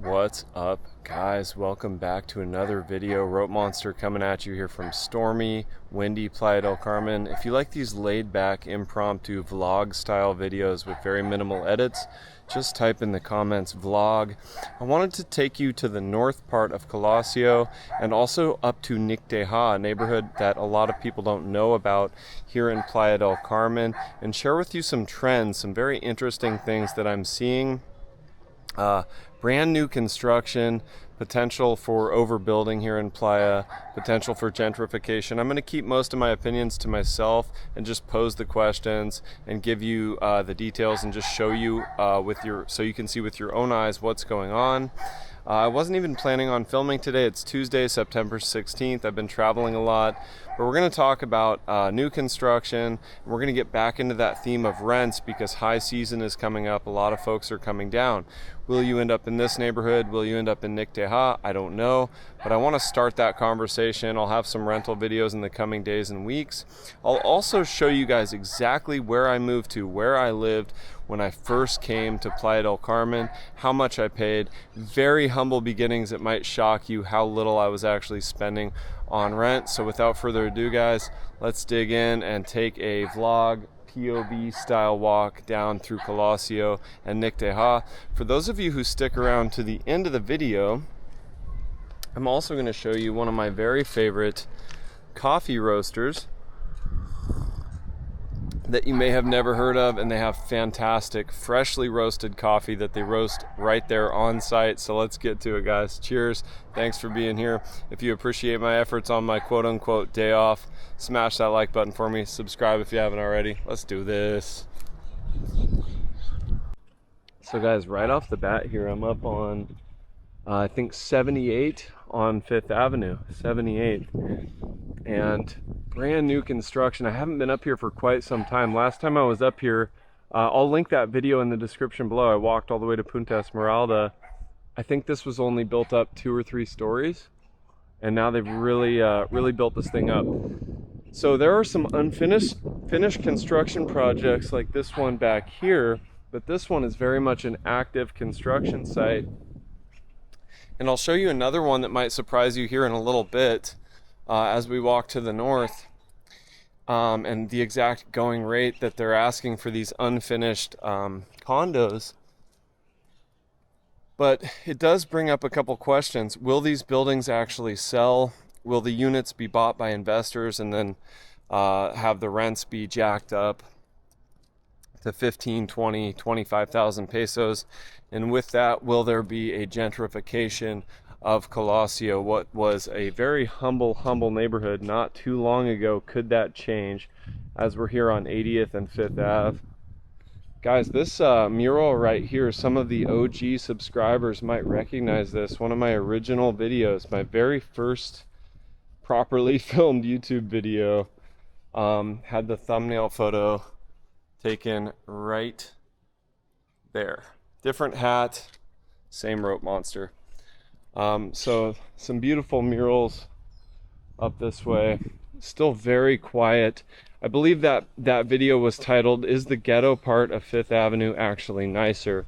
What's up, guys? Welcome back to another video. Rope Monster coming at you here from stormy, windy Playa del Carmen. If you like these laid-back, impromptu vlog-style videos with very minimal edits, just type in the comments vlog. I wanted to take you to the north part of Colosio and also up to Nicte-Ha, a neighborhood that a lot of people don't know about here in Playa del Carmen, and share with you some trends, some very interesting things that I'm seeing. Brand new construction, potential for overbuilding here in Playa, potential for gentrification. I'm going to keep most of my opinions to myself and just pose the questions and give you the details and just show you so you can see with your own eyes what's going on. I wasn't even planning on filming today. It's Tuesday, September 16th. I've been traveling a lot, but we're going to talk about new construction. We're going to get back into that theme of rents because high season is coming up. A lot of folks are coming down. Will you end up in this neighborhood? Will you end up in Nicte-Ha? I don't know, but I want to start that conversation. I'll have some rental videos in the coming days and weeks. I'll also show you guys exactly where I moved to, where I lived when I first came to Playa del Carmen, how much I paid. Very humble beginnings. It might shock you how little I was actually spending on rent. So without further ado, guys, let's dig in and take a vlog POV style walk down through Colosio and Nicte-Ha. For those of you who stick around to the end of the video, I'm also going to show you one of my very favorite coffee roasters that you may have never heard of, and they have fantastic freshly roasted coffee that they roast right there on site. So let's get to it, guys. Cheers. Thanks for being here. If you appreciate my efforts on my quote-unquote day off, smash that like button for me. Subscribe if you haven't already. Let's do this. So guys, right off the bat here, I'm up on I think 78 on 5th Avenue, 78, and brand new construction. I haven't been up here for quite some time. Last time I was up here, I'll link that video in the description below. I walked all the way to Punta Esmeralda. I think this was only built up 2 or 3 stories, and now they've really built this thing up. So there are some finished construction projects like this one back here, but this one is very much an active construction site. And I'll show you another one that might surprise you here in a little bit as we walk to the north, and the exact going rate that they're asking for these unfinished condos. But it does bring up a couple questions. Will these buildings actually sell? Will the units be bought by investors and then have the rents be jacked up to 15, 20, 25,000 pesos? And with that, will there be a gentrification of Colosio, what was a very humble neighborhood not too long ago? Could that change as we're here on 80th and 5th Ave? Guys, this mural right here, some of the OG subscribers might recognize this. One of my original videos, my very first properly filmed YouTube video, had the thumbnail photo taken right there. Different hat, same rope monster. So some beautiful murals up this way. Still very quiet. I believe that video was titled, "Is the ghetto part of 5th Avenue actually nicer?"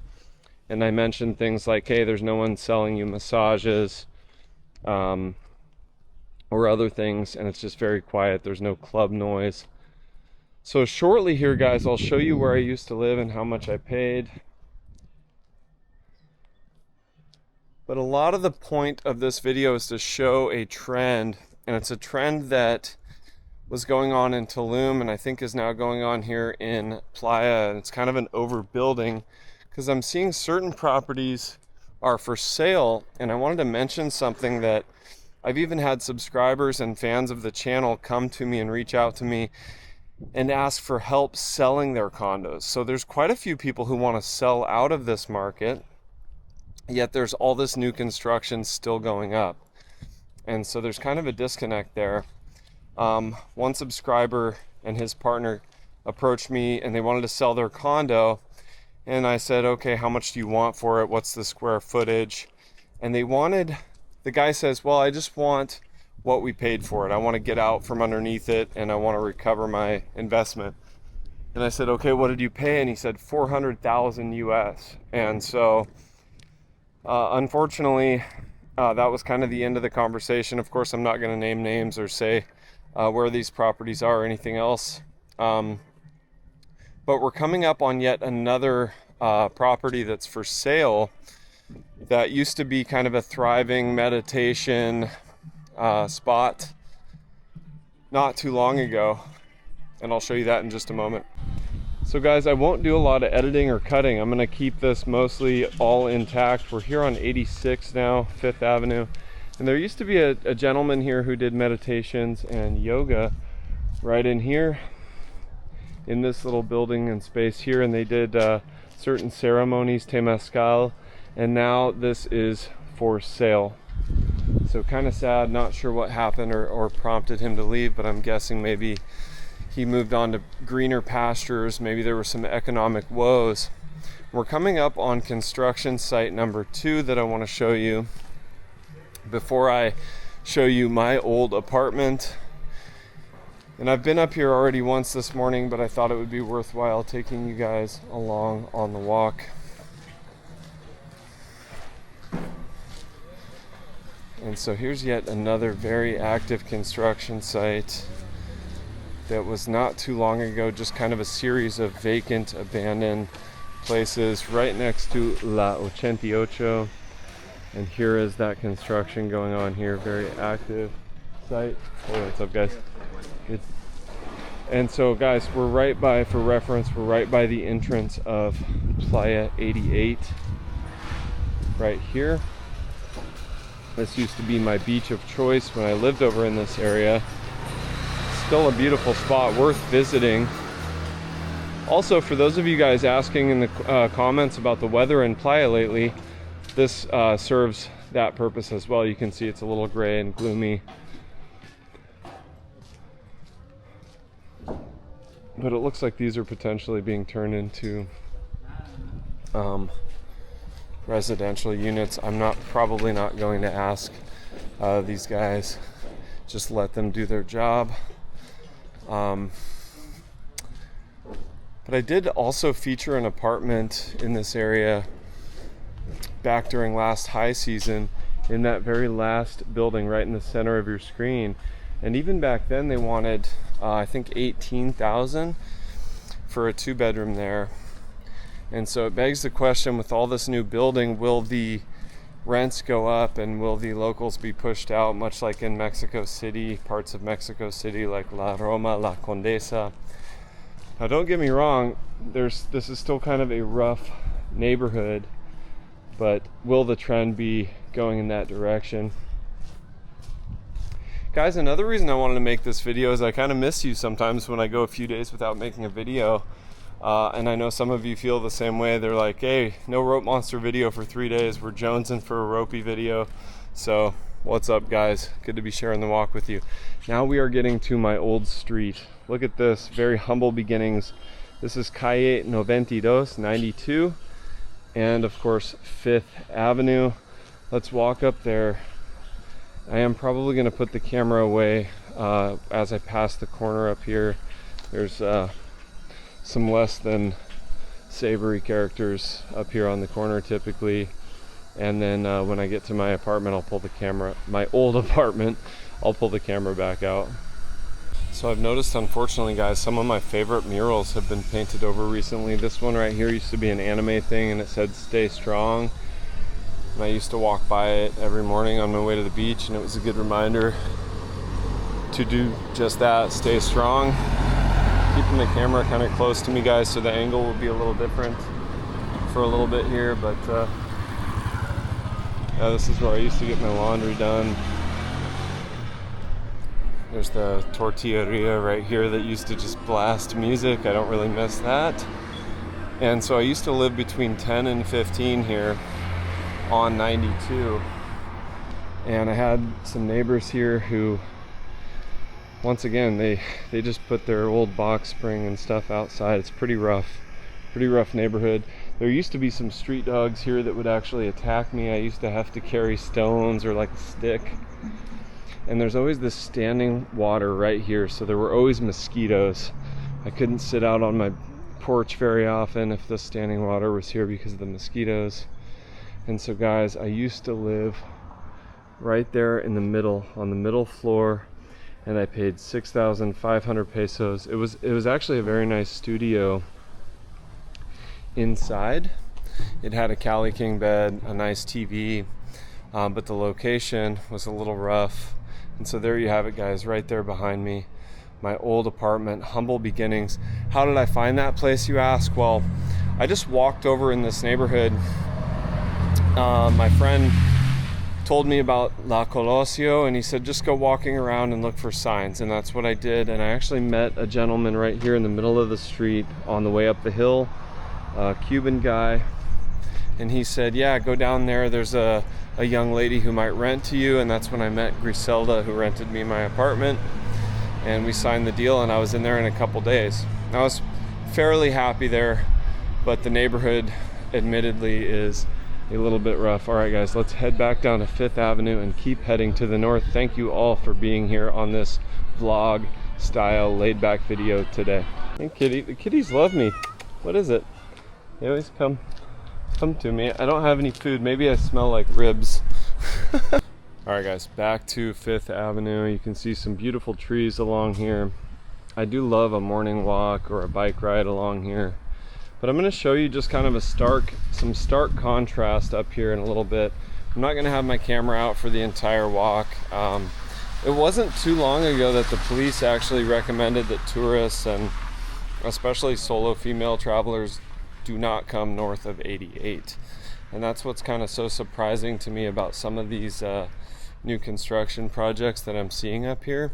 And I mentioned things like, hey, there's no one selling you massages or other things, and it's just very quiet. There's no club noise. So shortly here, guys, I'll show you where I used to live and how much I paid. But a lot of the point of this video is to show a trend, and it's a trend that was going on in Tulum and I think is now going on here in Playa. And it's kind of an overbuilding because I'm seeing certain properties are for sale. And I wanted to mention something that I've even had subscribers and fans of the channel come to me and reach out to me and ask for help selling their condos. So there's quite a few people who want to sell out of this market, yet there's all this new construction still going up. And so there's kind of a disconnect there. One subscriber and his partner approached me and they wanted to sell their condo. And I said, okay, how much do you want for it? What's the square footage? And the guy says, well, I just want what we paid for it. I want to get out from underneath it and I want to recover my investment. And I said, okay, what did you pay? And he said 400,000 US. And so Unfortunately, that was kind of the end of the conversation. Of course, I'm not going to name names or say where these properties are or anything else. But we're coming up on yet another property that's for sale that used to be kind of a thriving meditation spot not too long ago. And I'll show you that in just a moment. So guys, I won't do a lot of editing or cutting. I'm gonna keep this mostly all intact. We're here on 86 now, 5th Avenue. And there used to be a gentleman here who did meditations and yoga right in here, in this little building and space here. And they did certain ceremonies, temazcal, and now this is for sale. So kind of sad, not sure what happened or prompted him to leave, but I'm guessing maybe he moved on to greener pastures. Maybe there were some economic woes. We're coming up on construction site number 2 that I want to show you before I show you my old apartment. And I've been up here already once this morning, but I thought it would be worthwhile taking you guys along on the walk. And so here's yet another very active construction site that was not too long ago just kind of a series of vacant, abandoned places right next to La 88. And here is that construction going on here, very active site. Hey, what's up guys? Good. And so guys, we're right by, for reference, we're right by the entrance of Playa 88 right here. This used to be my beach of choice when I lived over in this area. Still a beautiful spot, worth visiting. Also, for those of you guys asking in the comments about the weather in Playa lately, this serves that purpose as well. You can see it's a little gray and gloomy. But it looks like these are potentially being turned into residential units. I'm probably not going to ask these guys. Just let them do their job. But I did also feature an apartment in this area back during last high season, in that very last building right in the center of your screen. And even back then they wanted I think $18,000 for a 2-bedroom there. And so it begs the question, with all this new building, will the rents go up and will the locals be pushed out, much like in Mexico City, parts of Mexico City like La Roma, La Condesa? Now don't get me wrong, this is still kind of a rough neighborhood, but will the trend be going in that direction? Guys, another reason I wanted to make this video is I kind of miss you sometimes when I go a few days without making a video. And I know some of you feel the same way. They're like, hey, no Rope Monster video for 3 days. We're jonesing for a ropey video. So what's up guys? Good to be sharing the walk with you. Now we are getting to my old street. Look at this, very humble beginnings. This is Calle 92, and of course 5th Avenue. Let's walk up there. I am probably going to put the camera away as I pass the corner up here. There's some less than savory characters up here on the corner typically. And then when I get to my apartment, I'll pull the camera, my old apartment, I'll pull the camera back out. So I've noticed, unfortunately guys, some of my favorite murals have been painted over recently. This one right here used to be an anime thing and it said "Stay Strong." And I used to walk by it every morning on my way to the beach, and it was a good reminder to do just that, stay strong. Keeping the camera kind of close to me guys, so the angle will be a little different for a little bit here, but yeah, this is where I used to get my laundry done. There's the tortilleria right here that used to just blast music. I don't really miss that. And so I used to live between 10 and 15 here on 92. And I had some neighbors here who, once again, they just put their old box spring and stuff outside. It's pretty rough neighborhood. There used to be some street dogs here that would actually attack me. I used to have to carry stones or like a stick. And there's always this standing water right here, so there were always mosquitoes. I couldn't sit out on my porch very often if the standing water was here because of the mosquitoes. And so guys, I used to live right there in the middle, on the middle floor, and I paid 6,500 pesos. It was actually a very nice studio inside. It had a Cali King bed, a nice TV, but the location was a little rough. And so there you have it, guys, right there behind me, my old apartment, humble beginnings. How did I find that place, you ask? Well, I just walked over in this neighborhood. My friend told me about La Colosio, and he said just go walking around and look for signs, and that's what I did. And I actually met a gentleman right here in the middle of the street on the way up the hill, a Cuban guy, and he said, yeah, go down there, there's a young lady who might rent to you. And that's when I met Griselda, who rented me my apartment, and we signed the deal, and I was in there in a couple days. I was fairly happy there, but the neighborhood admittedly is a little bit rough. All right, guys, let's head back down to 5th Avenue and keep heading to the north. Thank you all for being here on this vlog style laid back video today. Hey kitty, the kitties love me. What is it? They always come to me. I don't have any food. Maybe I smell like ribs. All right, guys, back to 5th Avenue. You can see some beautiful trees along here. I do love a morning walk or a bike ride along here. But I'm going to show you just kind of some stark contrast up here in a little bit. I'm not going to have my camera out for the entire walk. It wasn't too long ago that the police actually recommended that tourists, and especially solo female travelers, do not come north of 88. And that's what's kind of so surprising to me about some of these new construction projects that I'm seeing up here,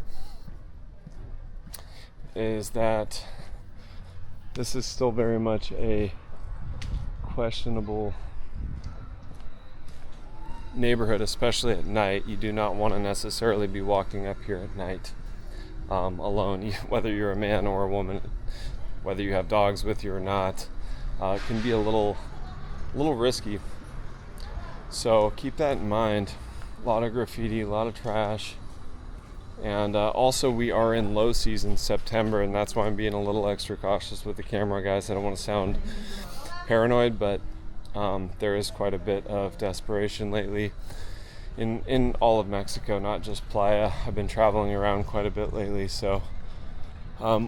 is that this is still very much a questionable neighborhood, especially at night. You do not want to necessarily be walking up here at night alone, whether you're a man or a woman, whether you have dogs with you or not. It can be a little risky. So keep that in mind. A lot of graffiti, a lot of trash. And also we are in low season, September, and that's why I'm being a little extra cautious with the camera, guys. I don't want to sound paranoid, but there is quite a bit of desperation lately in all of Mexico, not just Playa. I've been traveling around quite a bit lately, so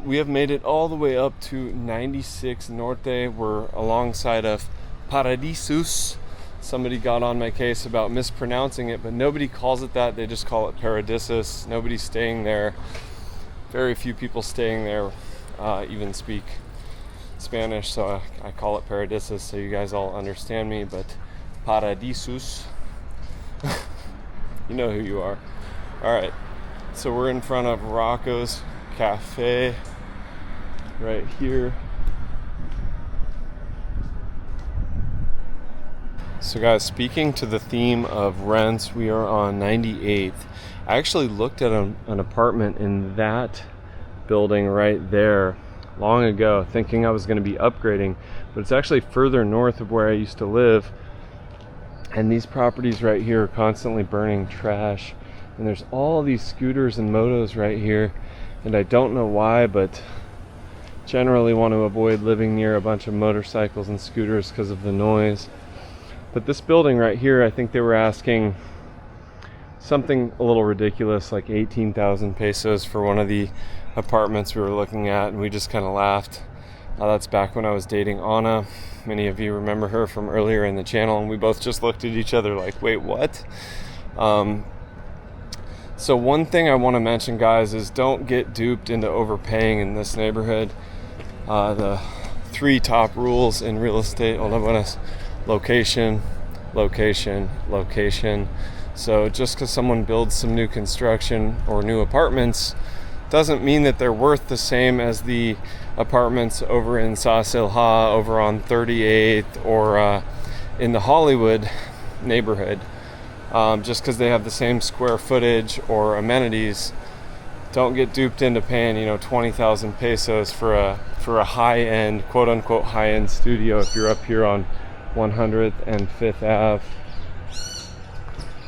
we have made it all the way up to 96 Norte. We're alongside of Paradisus. Somebody got on my case about mispronouncing it, but nobody calls it that. They just call it Paradisus. Nobody's staying there. Very few people staying there even speak Spanish, so I call it Paradisus so you guys all understand me, but Paradisus. You know who you are. All right, so we're in front of Rocco's Cafe right here. So guys, speaking to the theme of rents, we are on 98th. I actually looked at an apartment in that building right there long ago, thinking I was going to be upgrading, but it's actually further north of where I used to live. And these properties right here are constantly burning trash. And there's all these scooters and motos right here. And I don't know why, but generally want to avoid living near a bunch of motorcycles and scooters because of the noise. But this building right here, I think they were asking something a little ridiculous, like 18,000 pesos for one of the apartments we were looking at, and we just kind of laughed. That's back when I was dating Anna. Many of you remember her from earlier in the channel, and we both just looked at each other like, wait, what? So one thing I want to mention, guys, is don't get duped into overpaying in this neighborhood. The 3 top rules in real estate: hola buenas. Location, location, location. So just because someone builds some new construction or new apartments doesn't mean that they're worth the same as the apartments over in Nicte-Ha, over on 38th, or in the Hollywood neighborhood. Just because they have the same square footage or amenities, don't get duped into paying 20,000 pesos for a high-end, quote-unquote high-end studio if you're up here on 100th and 5th Ave.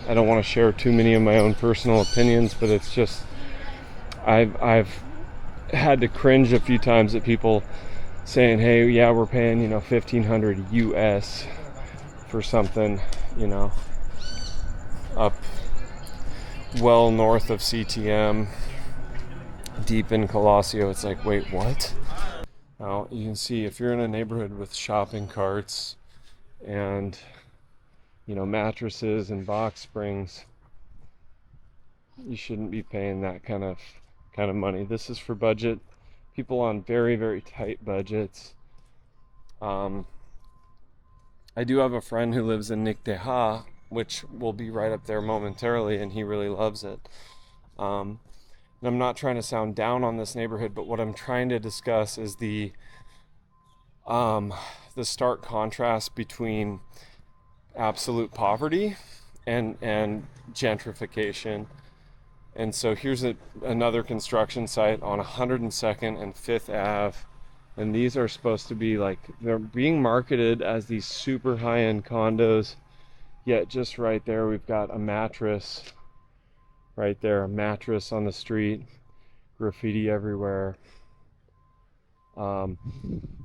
I don't want to share too many of my own personal opinions, but it's just I've had to cringe a few times at people saying, hey, yeah, we're paying $1,500 US for something, you know, up well north of CTM, deep in Colosio. It's like, wait, what? Now you can see if you're in a neighborhood with shopping carts and, you know, mattresses and box springs, you shouldn't be paying that kind of money. This is for budget people on very, very tight budgets. I do have a friend who lives in Nicte-Ha, which will be right up there momentarily, and he really loves it. And I'm not trying to sound down on this neighborhood, but what I'm trying to discuss is the stark contrast between absolute poverty and gentrification. And so here's another construction site on 102nd and 5th Ave. And these are supposed to be like, they're being marketed as these super high-end condos. Yet just right there, we've got a mattress right there, a mattress on the street, graffiti everywhere. The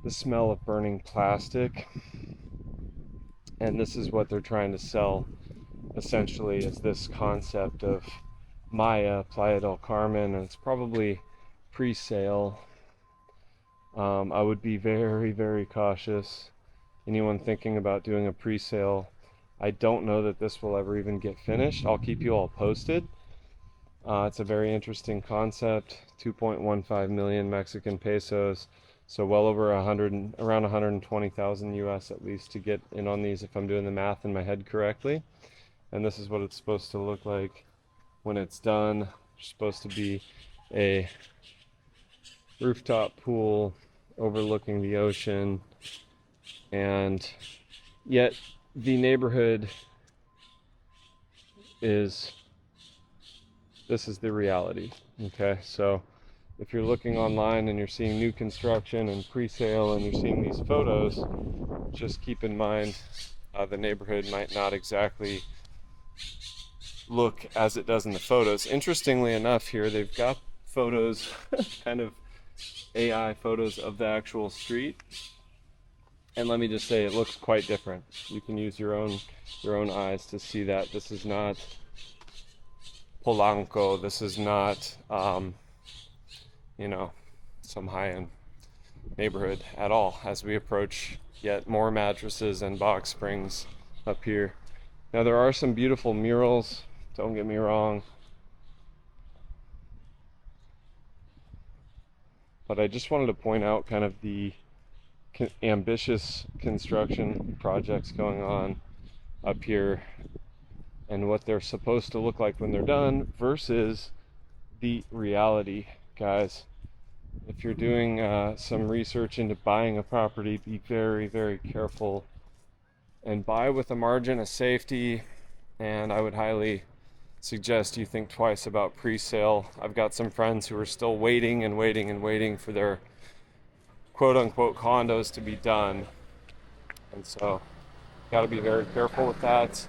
smell of burning plastic. And this is what they're trying to sell, essentially, is this concept of Maya, Playa del Carmen, and it's probably pre-sale. I would be very, very cautious. Anyone thinking about doing a pre-sale, I don't know that this will ever even get finished. I'll keep you all posted. It's a very interesting concept. 2.15 million Mexican pesos, so well over around 120,000 US at least to get in on these, if I'm doing the math in my head correctly. And this is what it's supposed to look like when it's done. There's supposed to be a rooftop pool overlooking the ocean, and yet the neighborhood this is the reality. Okay, so if you're looking online and you're seeing new construction and pre-sale and you're seeing these photos, just keep in mind the neighborhood might not exactly look as it does in the photos. Interestingly enough, here they've got photos kind of AI photos of the actual street, and let me just say, it looks quite different. You can use your own eyes to see that this is not Polanco. This is not you know, some high-end neighborhood at all, as we approach yet more mattresses and box springs up here. Now there are some beautiful murals, don't get me wrong, but I just wanted to point out kind of the ambitious construction projects going on up here and what they're supposed to look like when they're done versus the reality. Guys, if you're doing some research into buying a property, be very, very careful and buy with a margin of safety. And I would highly suggest you think twice about pre-sale. I've got some friends who are still waiting and waiting and waiting for their quote-unquote condos to be done, and so got to be very careful with that.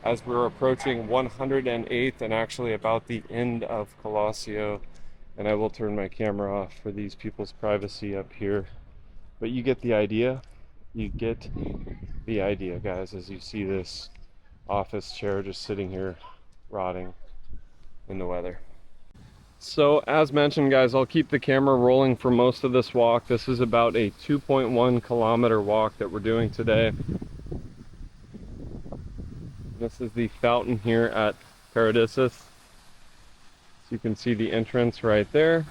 As we're approaching 108th and actually about the end of Colosio, and I will turn my camera off for these people's privacy up here, but you get the idea. You get the idea, guys, as you see this office chair just sitting here rotting in the weather. So as mentioned, guys, I'll keep the camera rolling for most of this walk. This is about a 2.1 kilometer walk that we're doing today. This is the fountain here at Paradisus. So you can see the entrance right there.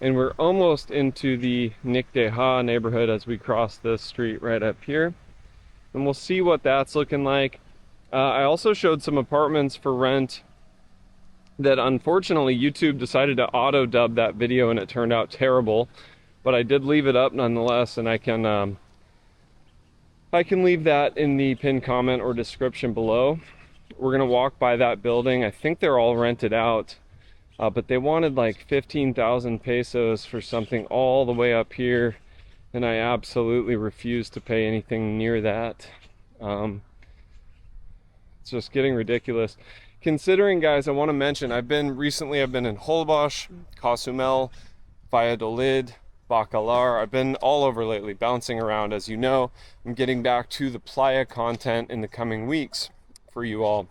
And we're almost into the Nicte-Ha neighborhood as we cross this street right up here. And we'll see what that's looking like. I also showed some apartments for rent that unfortunately YouTube decided to auto dub that video and it turned out terrible, but I did leave it up nonetheless, and I can leave that in the pinned comment or description below. We're gonna walk by that building. I think they're all rented out, but they wanted like 15,000 pesos for something all the way up here, and I absolutely refuse to pay anything near that. It's just getting ridiculous. Considering, guys, I want to mention, I've been in Holbox, Cozumel, Valladolid, Bacalar. I've been all over lately, bouncing around. As you know, I'm getting back to the Playa content in the coming weeks for you all.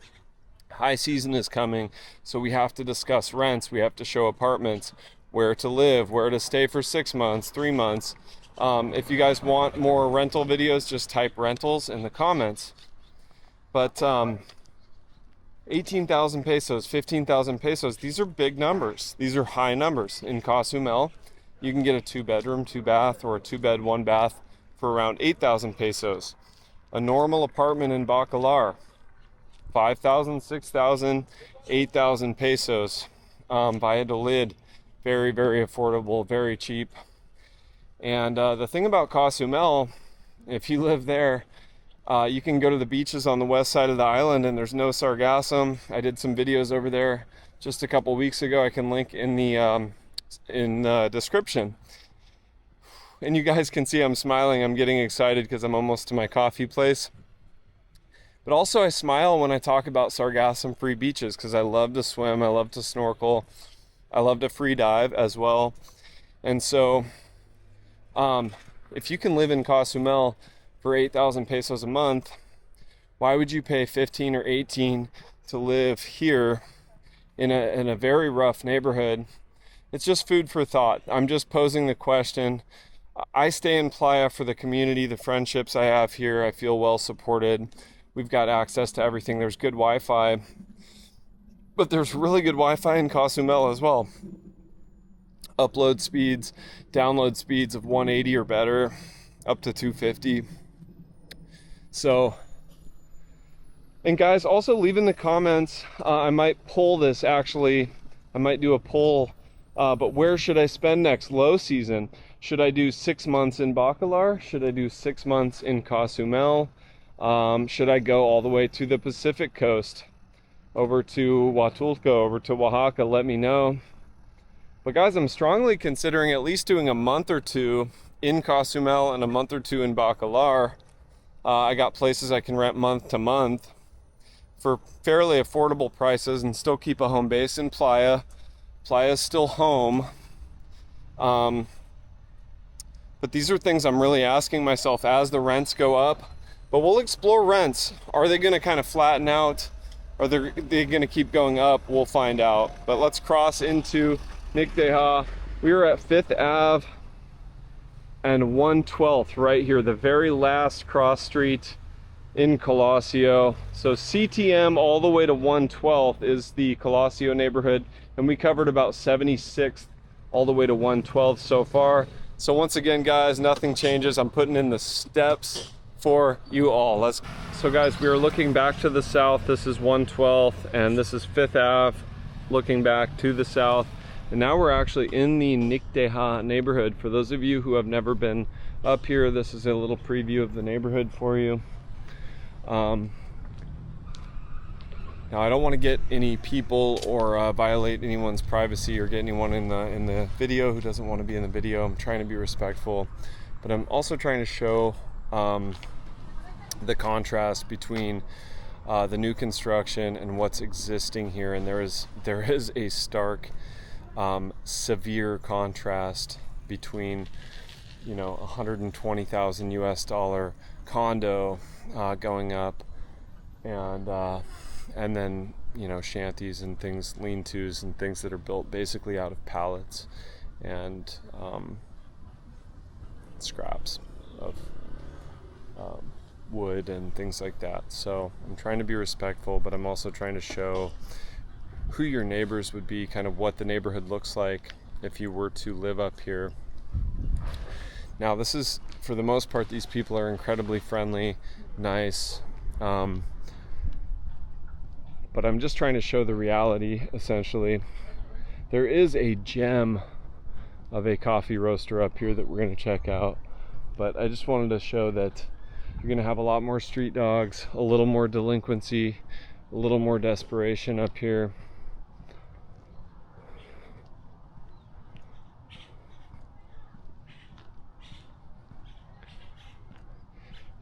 High season is coming, so we have to discuss rents, we have to show apartments, where to live, where to stay for 6 months, 3 months. If you guys want more rental videos, just type rentals in the comments. But 18,000 pesos, 15,000 pesos, these are big numbers. These are high numbers. In Cozumel, you can get a 2-bedroom, 2-bath, or a 2-bed, 1-bath for around 8,000 pesos. A normal apartment in Bacalar, 5,000, 6,000, 8,000 pesos. Valladolid, very, very affordable, very cheap. And the thing about Cozumel, if you live there, you can go to the beaches on the west side of the island and there's no sargassum. I did some videos over there just a couple weeks ago. I can link in the description. And you guys can see I'm smiling. I'm getting excited because I'm almost to my coffee place. But also I smile when I talk about sargassum-free beaches because I love to swim, I love to snorkel, I love to free dive as well. And so if you can live in Cozumel for 8,000 pesos a month, why would you pay 15 or 18 to live here in a very rough neighborhood? It's just food for thought. I'm just posing the question. I stay in Playa for the community, the friendships I have here. I feel well supported. We've got access to everything. There's good Wi-Fi, but there's really good Wi-Fi in Cozumel as well. Upload speeds, download speeds of 180 or better, up to 250. So, and guys, also leave in the comments. I might poll this actually. I might do a poll, but where should I spend next? Low season. Should I do 6 months in Bacalar? Should I do 6 months in Cozumel? Should I go all the way to the Pacific coast, over to Huatulco, over to Oaxaca? Let me know. But guys, I'm strongly considering at least doing a month or two in Cozumel and a month or two in Bacalar. I got places I can rent month to month for fairly affordable prices and still keep a home base in Playa. Playa is still home. But these are things I'm really asking myself as the rents go up. But we'll explore rents. Are they going to kind of flatten out? Are they going to keep going up? We'll find out. But let's cross into Nicte-Ha. We are at 5th Ave and 112th right here, the very last cross street in Colosio. So CTM all the way to 112th is the Colosio neighborhood, and we covered about 76th all the way to 112th so far. So once again, guys, nothing changes. I'm putting in the steps for you all. So guys, we are looking back to the south. This is 112th and this is 5th Ave, looking back to the south. And now we're actually in the Nicte-Ha neighborhood. For those of you who have never been up here, this is a little preview of the neighborhood for you. Now I don't want to get any people or violate anyone's privacy or get anyone in the video who doesn't want to be in the video. I'm trying to be respectful, but I'm also trying to show the contrast between the new construction and what's existing here. And there is a stark, severe contrast between, you know, $120,000 US condo going up, and then, you know, shanties and things, lean-tos and things that are built basically out of pallets and scraps of wood and things like that. So I'm trying to be respectful, but I'm also trying to show who your neighbors would be, kind of what the neighborhood looks like if you were to live up here. Now this is, for the most part, these people are incredibly friendly, nice, but I'm just trying to show the reality, essentially. There is a gem of a coffee roaster up here that we're going to check out, but I just wanted to show that you're going to have a lot more street dogs, a little more delinquency, a little more desperation up here.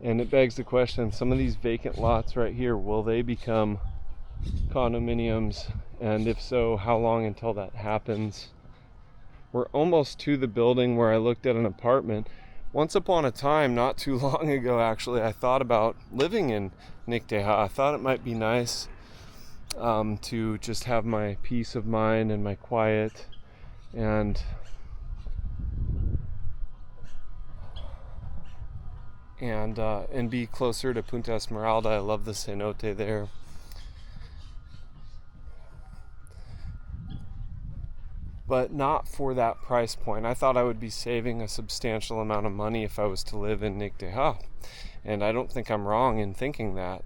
And it begs the question, some of these vacant lots right here, will they become condominiums? And if so, how long until that happens? We're almost to the building where I looked at an apartment. Once upon a time, not too long ago actually, I thought about living in Nicte-Ha. I thought it might be nice to just have my peace of mind and my quiet and be closer to Punta Esmeralda. I love the cenote there. But not for that price point. I thought I would be saving a substantial amount of money if I was to live in Nicte-Ha. And I don't think I'm wrong in thinking that.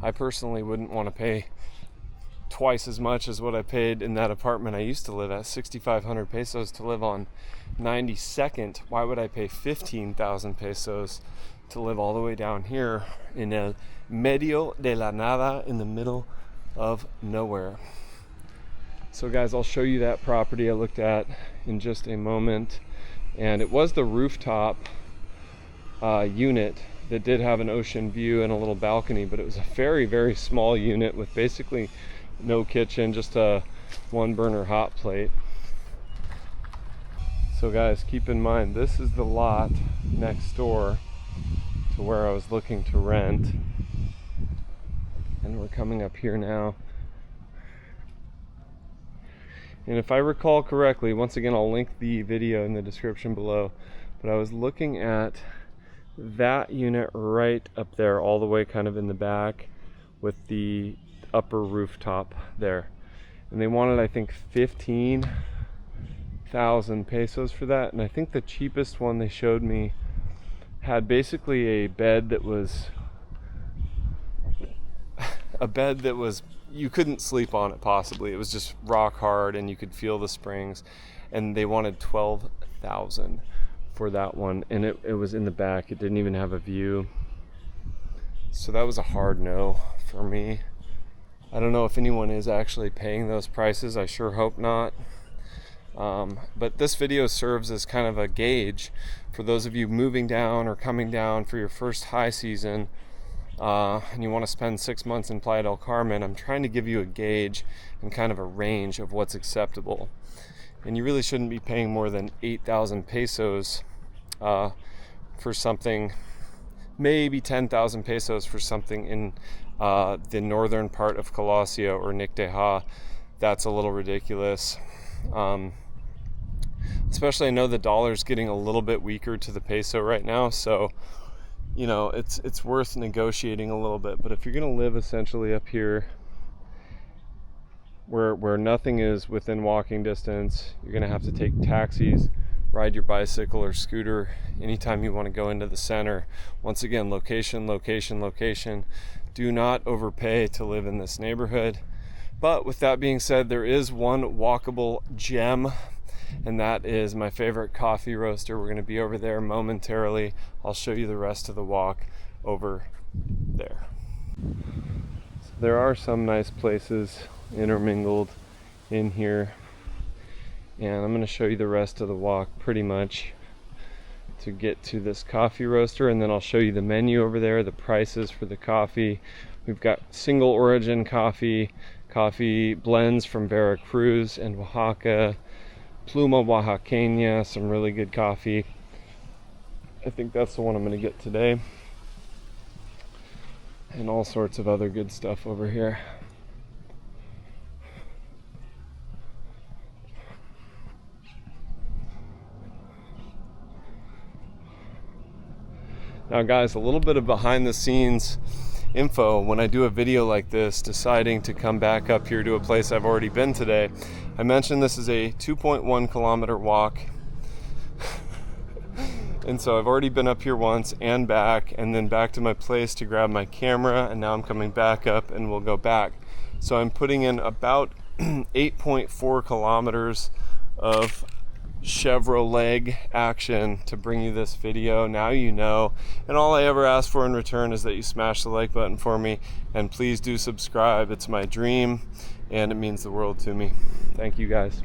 I personally wouldn't want to pay twice as much as what I paid in that apartment I used to live at, 6,500 pesos to live on 92nd. Why would I pay 15,000 pesos to live all the way down here in el medio de la nada, in the middle of nowhere? So guys, I'll show you that property I looked at in just a moment. And it was the rooftop unit that did have an ocean view and a little balcony, but it was a very, very small unit with basically no kitchen, just a 1-burner hot plate. So guys, keep in mind, this is the lot next door to where I was looking to rent. And we're coming up here now. And if I recall correctly, once again, I'll link the video in the description below, but I was looking at that unit right up there, all the way kind of in the back with the upper rooftop there. And they wanted, I think, 15,000 pesos for that. And I think the cheapest one they showed me had basically a bed that was you couldn't sleep on it possibly. It was just rock hard and you could feel the springs. And they wanted 12,000 for that one. And it was in the back. It didn't even have a view. So that was a hard no for me. I don't know if anyone is actually paying those prices. I sure hope not. But this video serves as kind of a gauge for those of you moving down or coming down for your first high season. And you want to spend 6 months in Playa del Carmen. I'm trying to give you a gauge and kind of a range of what's acceptable. And you really shouldn't be paying more than 8,000 pesos for something, maybe 10,000 pesos for something in the northern part of Colosio or Nicte-Ha. That's a little ridiculous. Especially, I know the dollar's getting a little bit weaker to the peso right now, so you know, it's worth negotiating a little bit. But if you're going to live essentially up here where nothing is within walking distance, you're going to have to take taxis, ride your bicycle or scooter anytime you want to go into the center. Once again, location, location, location. Do not overpay to live in this neighborhood. But with that being said, there is one walkable gem, and that is my favorite coffee roaster. We're going to be over there momentarily. I'll show you the rest of the walk over there. So there are some nice places intermingled in here, and I'm going to show you the rest of the walk pretty much to get to this coffee roaster, and then I'll show you the menu over there, the prices for the coffee. We've got single origin coffee blends from Veracruz and Oaxaca, Pluma Oaxaqueña, some really good coffee. I think that's the one I'm going to get today. And all sorts of other good stuff over here. Now guys, a little bit of behind the scenes info when I do a video like this, deciding to come back up here to a place I've already been today. I mentioned this is a 2.1 kilometer walk. And so I've already been up here once and back, and then back to my place to grab my camera, and now I'm coming back up and we'll go back. So I'm putting in about 8.4 kilometers of Chevrolet action to bring you this video. Now you know, and all I ever ask for in return is that you smash the like button for me, and please do subscribe. It's my dream and it means the world to me. Thank you guys.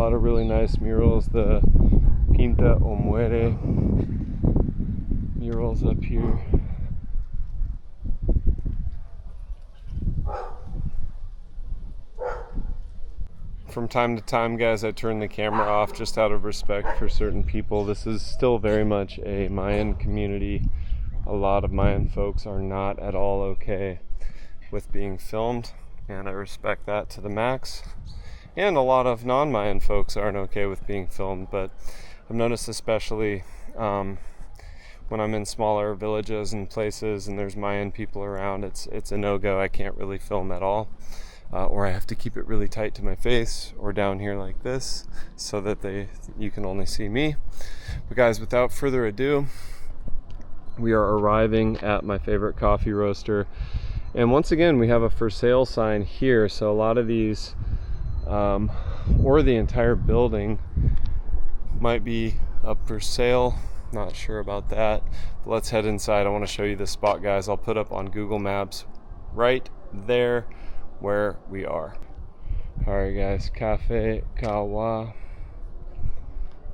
lot of really nice murals. The Pinta o Muere murals up here. From time to time, guys, I turn the camera off just out of respect for certain people. This is still very much a Mayan community. A lot of Mayan folks are not at all okay with being filmed, and I respect that to the max. And a lot of non-Mayan folks aren't okay with being filmed, but I've noticed especially when I'm in smaller villages and places and there's Mayan people around, it's a no-go. I can't really film at all. Or I have to keep it really tight to my face or down here like this so that you can only see me. But guys, without further ado, we are arriving at my favorite coffee roaster. And once again, we have a for sale sign here. So a lot of these, or the entire building, might be up for sale. Not sure about that. But let's head inside. I want to show you this spot, guys. I'll put up on Google Maps right there where we are. Alright guys, Cafe Kawa.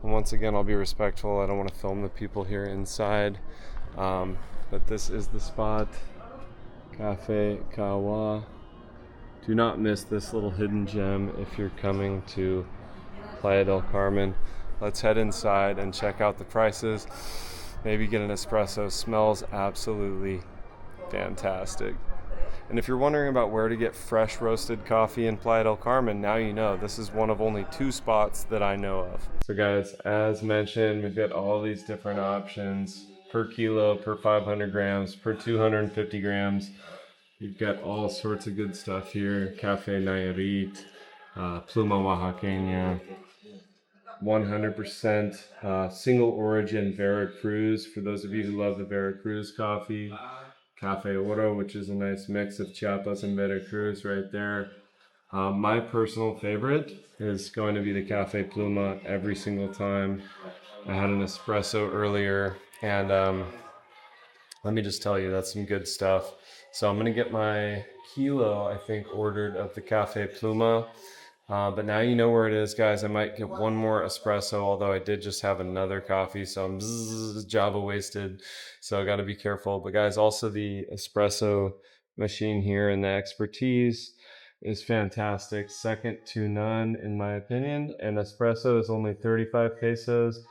And once again, I'll be respectful. I don't want to film the people here inside. But this is the spot. Cafe Kawa. Do not miss this little hidden gem if you're coming to Playa del Carmen. Let's head inside and check out the prices. Maybe get an espresso. Smells absolutely fantastic. And if you're wondering about where to get fresh roasted coffee in Playa del Carmen, now you know. This is one of only 2 spots that I know of. So guys, as mentioned, we've got all these different options per kilo, per 500 grams, per 250 grams. You've got all sorts of good stuff here. Cafe Nayarit, Pluma Oaxaqueña, 100% single origin Veracruz, for those of you who love the Veracruz coffee. Cafe Oro, which is a nice mix of Chiapas and Veracruz right there. My personal favorite is going to be the Cafe Pluma every single time. I had an espresso earlier, and let me just tell you, that's some good stuff. So I'm gonna get my kilo, I think, ordered of the Cafe Pluma. But now you know where it is, guys. I might get one more espresso, although I did just have another coffee, so I'm Java wasted, so I got to be careful. But guys, also the espresso machine here and the expertise is fantastic, second to none in my opinion. And espresso is only 35 pesos,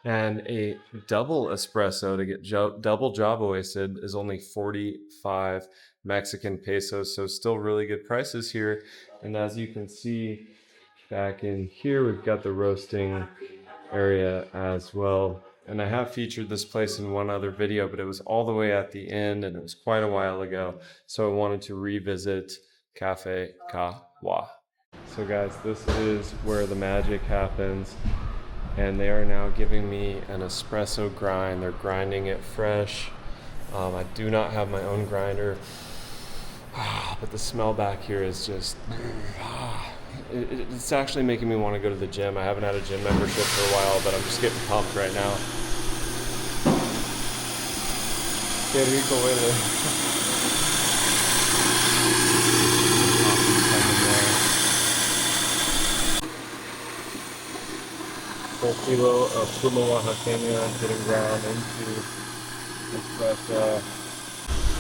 and a double espresso to get double Java wasted is only 45 Mexican pesos, so still really good prices here. And as you can see back in here, we've got the roasting area as well. And I have featured this place in one other video, but it was all the way at the end and it was quite a while ago. So I wanted to revisit Cafe Kawa. So guys, this is where the magic happens. And they are now giving me an espresso grind. They're grinding it fresh. I do not have my own grinder. But the smell back here is just, it's actually making me want to go to the gym. I haven't had a gym membership for a while, but I'm just getting pumped right now. Qué rico huele. Full kilo of Pluma Oaxaqueña getting ground into espresso.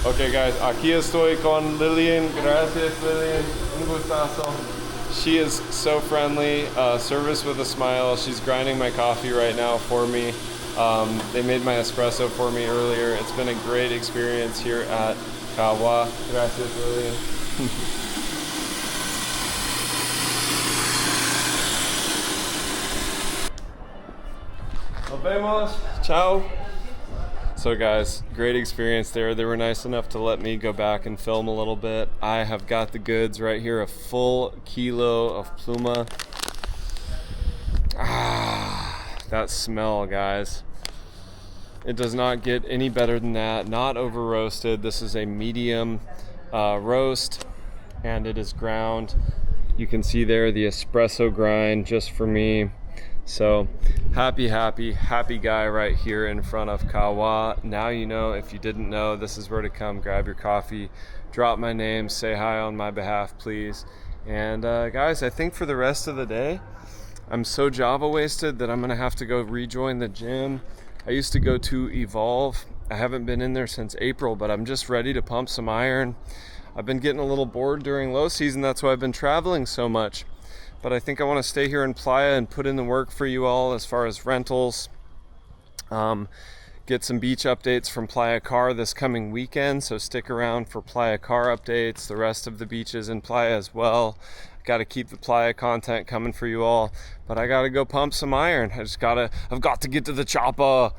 Okay guys, aquí estoy con Lillian. Gracias Lillian, un gustazo. She is so friendly, service with a smile. She's grinding my coffee right now for me. They made my espresso for me earlier. It's been a great experience here at Kawa. Gracias Lillian. Nos vemos. Ciao. So guys, great experience there. They were nice enough to let me go back and film a little bit. I have got the goods right here, a full kilo of Pluma. That smell, guys. It does not get any better than that. Not over roasted. This is a medium roast, and it is ground. You can see there the espresso grind just for me. So happy guy right here in front of Kawa. Now you know. If you didn't know, this is where to come. Grab your coffee, drop my name, say hi on my behalf please. And guys, I think for the rest of the day I'm so Java wasted that I'm gonna have to go rejoin the gym. I used to go to Evolve. I haven't been in there since April, but I'm just ready to pump some iron. I've been getting a little bored during low season. That's why I've been traveling so much. But I think I want to stay here in Playa and put in the work for you all as far as rentals. Get some beach updates from Playa Car this coming weekend, so stick around for Playa Car updates, the rest of the beaches in Playa as well. Got to keep the Playa content coming for you all, but I got to go pump some iron. I've got to get to the chopper.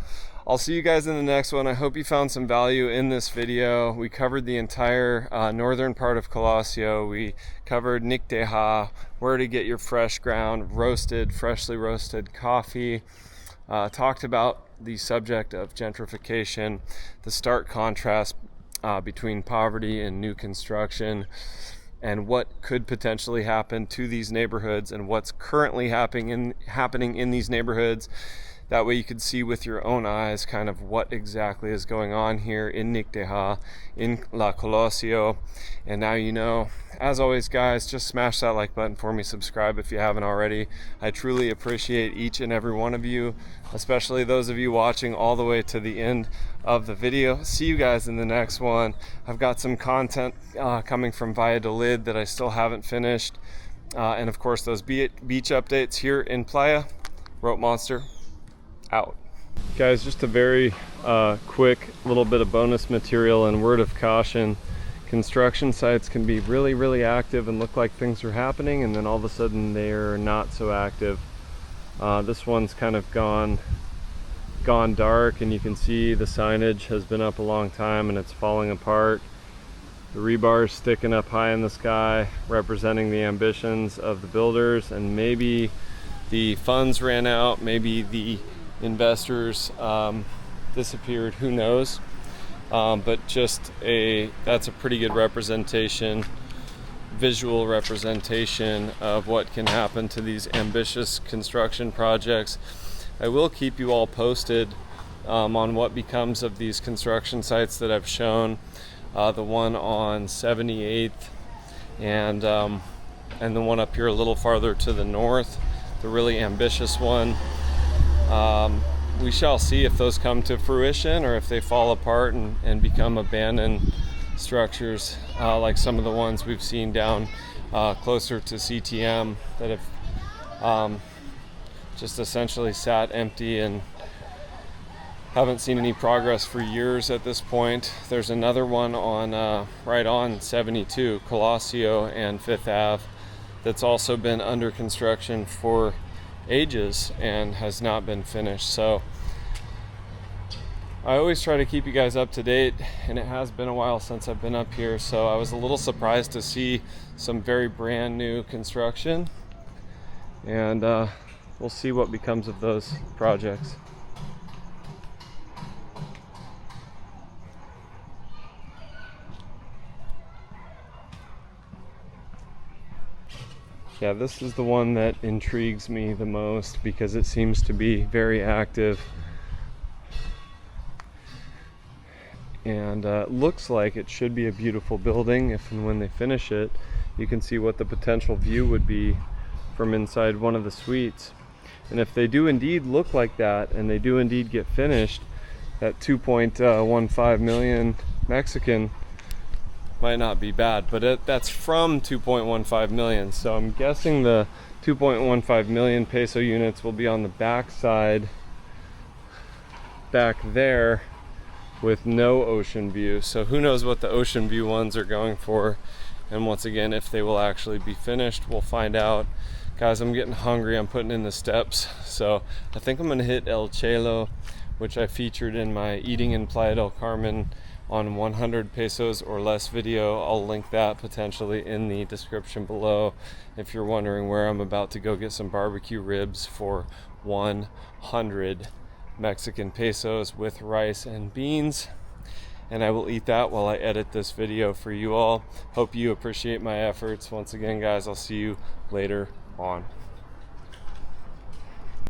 I'll see you guys in the next one. I hope you found some value in this video. We covered the entire northern part of Colosio. We covered Nicte-Ha, where to get your fresh ground freshly roasted coffee. Talked about the subject of gentrification, the stark contrast between poverty and new construction, and what could potentially happen to these neighborhoods and what's currently happening in these neighborhoods. That way you could see with your own eyes kind of what exactly is going on here in Nicte-Ha, in La Colosio. And now you know. As always, guys, just smash that like button for me. Subscribe if you haven't already. I truly appreciate each and every one of you, especially those of you watching all the way to the end of the video. See you guys in the next one. I've got some content coming from Valladolid that I still haven't finished. And of course, those beach updates here in Playa. Rope Monster out. Guys, just a very quick little bit of bonus material and word of caution. Construction sites can be really active and look like things are happening, and then all of a sudden they're not so active. This one's kind of gone dark, and you can see the signage has been up a long time and it's falling apart. The rebar is sticking up high in the sky, representing the ambitions of the builders, and maybe the funds ran out, maybe the investors disappeared, who knows. But that's a pretty good representation, visual representation of what can happen to these ambitious construction projects. I will keep you all posted on what becomes of these construction sites that I've shown. The one on 78th and the one up here a little farther to the north, the really ambitious one. We shall see if those come to fruition or if they fall apart and become abandoned structures, like some of the ones we've seen down closer to CTM that have just essentially sat empty and haven't seen any progress for years at this point. There's another one on right on 72, Colosio and 5th Ave, that's also been under construction for ages and has not been finished. So I always try to keep you guys up to date, and it has been a while since I've been up here, so I was a little surprised to see some very brand new construction, and we'll see what becomes of those projects. Yeah, this is the one that intrigues me the most because it seems to be very active and looks like it should be a beautiful building. If and when they finish it, you can see what the potential view would be from inside one of the suites. And if they do indeed look like that and they do indeed get finished, that 2.15 million Mexican might not be bad, but that's from 2.15 million. So I'm guessing the 2.15 million peso units will be on the back side back there with no ocean view. So who knows what the ocean view ones are going for, and once again, if they will actually be finished, we'll find out. Guys, I'm getting hungry. I'm putting in the steps, so I think I'm gonna hit El Chelo, which I featured in my Eating in Playa del Carmen on 100 pesos or less video. I'll link that potentially in the description below if you're wondering where I'm about to go get some barbecue ribs for 100 Mexican pesos with rice and beans, and I will eat that while I edit this video for you all. Hope you appreciate my efforts. Once again, guys, I'll see you later on.